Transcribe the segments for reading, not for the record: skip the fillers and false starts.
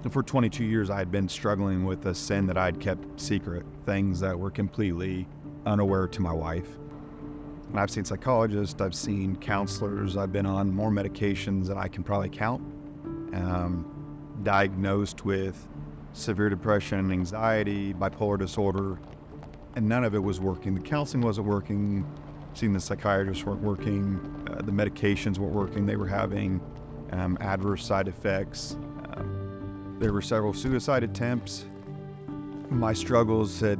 For 22 years, I had been struggling with a sin that I'd kept secret, things that were completely unaware to my wife. And I've seen psychologists, I've seen counselors, I've been on more medications than I can probably count, diagnosed with severe depression, anxiety, bipolar disorder, and none of it was working. The counseling wasn't working, seeing the psychiatrists weren't working, the medications weren't working, they were having adverse side effects. There were several suicide attempts. My struggles had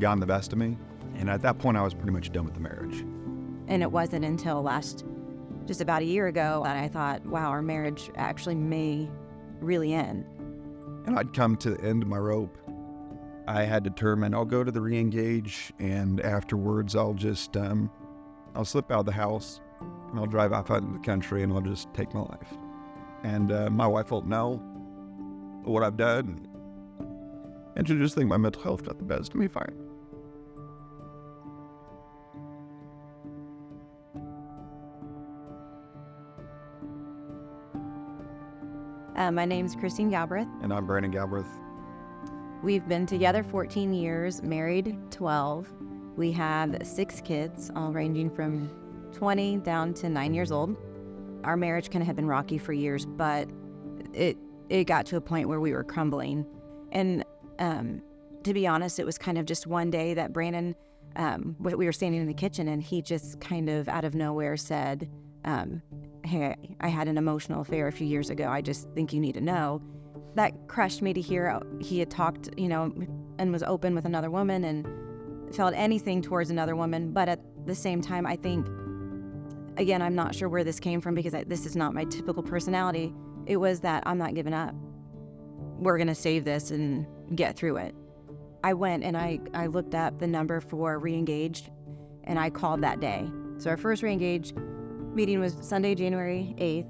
gotten the best of me, and at that point I was pretty much done with the marriage. And it wasn't until just about a year ago that I thought, wow, our marriage actually may really end. And I'd come to the end of my rope. I had determined I'll go to the re-engage, and afterwards I'll just, I'll slip out of the house and I'll drive outside of the country and I'll just take my life. And my wife will know what I've done, and she'll just think my mental health got the best of me. Fine. My name's Christine Galbraith. And I'm Brandon Galbraith. We've been together 14 years, married 12. We have 6 kids, all ranging from 20 down to 9 years old. Our marriage kind of had been rocky for years, but it got to a point where we were crumbling. And to be honest, it was kind of just one day that Brandon, we were standing in the kitchen, and he just kind of out of nowhere said, hey, I had an emotional affair a few years ago. I just think you need to know. That crushed me to hear he had talked, and was open with another woman and felt anything towards another woman. But at the same time, I think, again, I'm not sure where this came from, because this is not my typical personality. It was that I'm not giving up. We're going to save this and get through it. I went and I looked up the number for re-engaged, and I called that day. So our first re-engage meeting was Sunday, January 8th.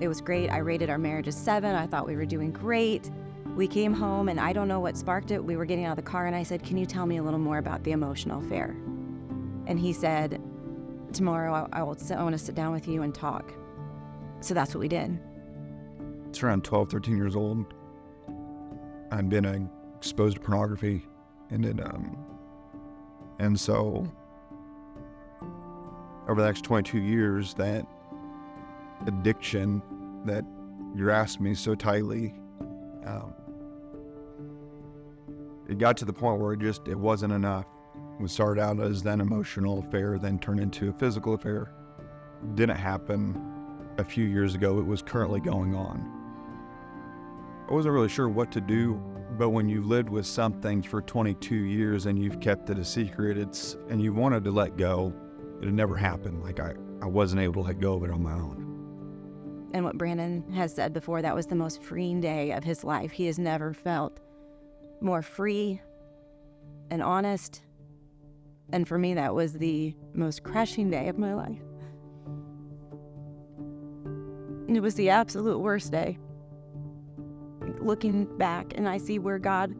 It was great. I rated our marriage a 7. I thought we were doing great. We came home, and I don't know what sparked it. We were getting out of the car, and I said, can you tell me a little more about the emotional affair? And he said, tomorrow I want to sit down with you and talk. So that's what we did. It's around 12, 13 years old. I'd been exposed to pornography, and so over the next 22 years, that addiction that you asked me so tightly, it got to the point where it wasn't enough. It started out as an emotional affair, then turned into a physical affair. Didn't happen a few years ago. It was currently going on. I wasn't really sure what to do, but when you lived with something for 22 years and you've kept it a secret, and you wanted to let go, it had never happened. Like I wasn't able to let go of it on my own. And what Brandon has said before, that was the most freeing day of his life. He has never felt more free and honest. And for me, that was the most crushing day of my life. It was the absolute worst day. Looking back, and I see where God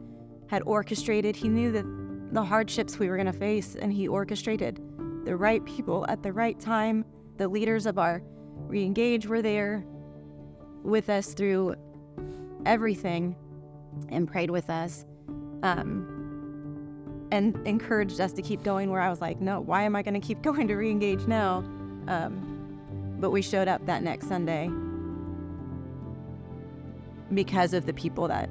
had orchestrated. He knew that the hardships we were going to face, and he orchestrated the right people at the right time. The leaders of our re-engage were there with us through everything and prayed with us, and encouraged us to keep going, where I was like, no, why am I going to keep going to re-engage now? But we showed up that next Sunday because of the people that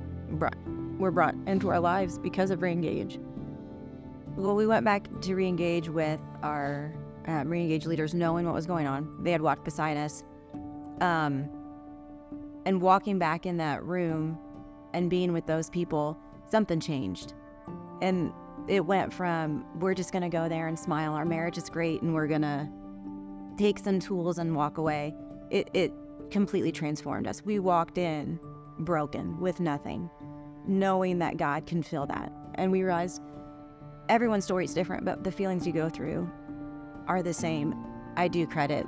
were brought into our lives because of re-engage. Well, we went back to re-engage with our re-engage leaders, knowing what was going on. They had walked beside us. And walking back in that room and being with those people, something changed. And it went from, we're just going to go there and smile, our marriage is great, and we're going to take some tools and walk away. It completely transformed us. We walked in broken, with nothing, knowing that God can fill that. And we realized everyone's story is different, but the feelings you go through are the same. I do credit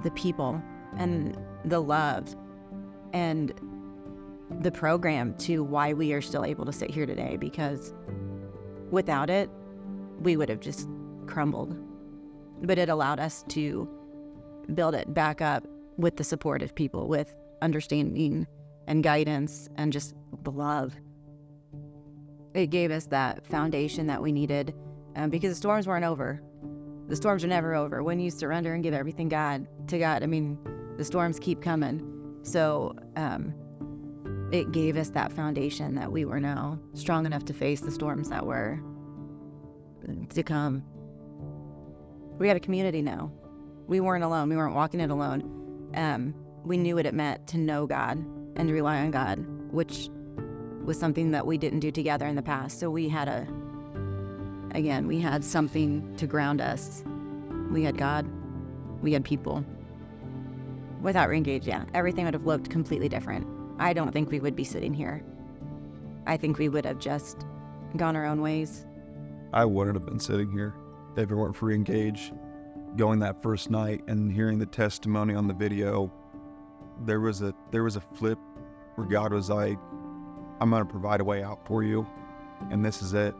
the people and the love and the program to why we are still able to sit here today, because without it, we would have just crumbled. But it allowed us to build it back up with the support of people, with understanding and guidance and just the love. It gave us that foundation that we needed, because the storms weren't over. The storms are never over. When you surrender and give everything to God, I mean, the storms keep coming. So it gave us that foundation that we were now strong enough to face the storms that were to come. We had a community now. We weren't alone. We weren't walking it alone. We knew what it meant to know God and to rely on God, which was something that we didn't do together in the past. So we had we had something to ground us. We had God. We had people. Without Reengage, everything would have looked completely different. I don't think we would be sitting here. I think we would have just gone our own ways. I wouldn't have been sitting here if it weren't for Reengage. Going that first night and hearing the testimony on the video, there was a flip where God was like, I'm going to provide a way out for you, and this is it.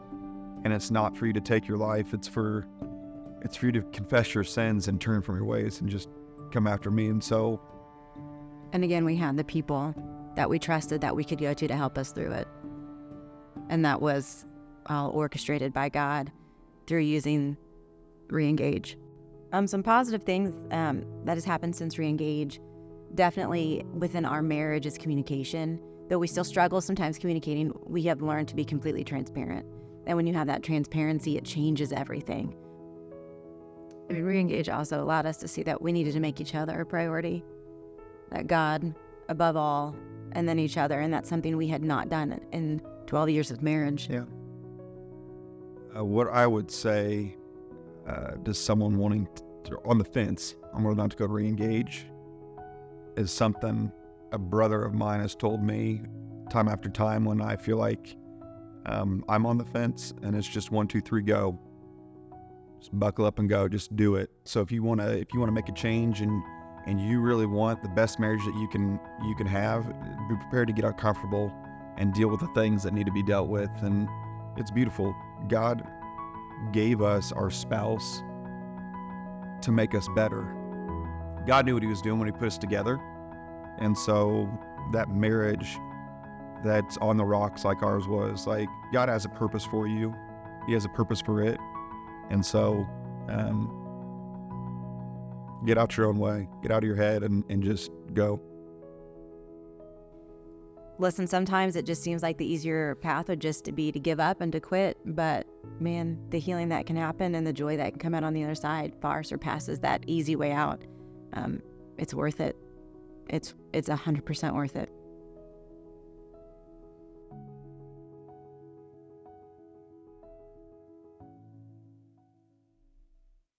And it's not for you to take your life. It's for you to confess your sins and turn from your ways and just come after me. And again, we had the people that we trusted that we could go to help us through it. And that was all orchestrated by God through using Reengage. Some positive things that has happened since Reengage, definitely within our marriage, is communication. Though we still struggle sometimes communicating, we have learned to be completely transparent. And when you have that transparency, it changes everything. I mean, Reengage also allowed us to see that we needed to make each other a priority, that God above all, and then each other. And that's something we had not done in 12 years of marriage. Yeah. What I would say to someone wanting on the fence, I'm whether or not to go to Reengage, is something a brother of mine has told me time after time when I feel like I'm on the fence and it's just 1, 2, 3, go. Just buckle up and go. Just do it. So if you want to make a change and you really want the best marriage that you can have, be prepared to get uncomfortable and deal with the things that need to be dealt with. And it's beautiful. God gave us our spouse to make us better. God knew what he was doing when he put us together. And so that marriage that's on the rocks like ours was, like, God has a purpose for you. He has a purpose for it. And so get out your own way, get out of your head and just go. Listen, sometimes it just seems like the easier path would just be to give up and to quit. But man, the healing that can happen and the joy that can come out on the other side far surpasses that easy way out. It's worth it. It's 100% worth it.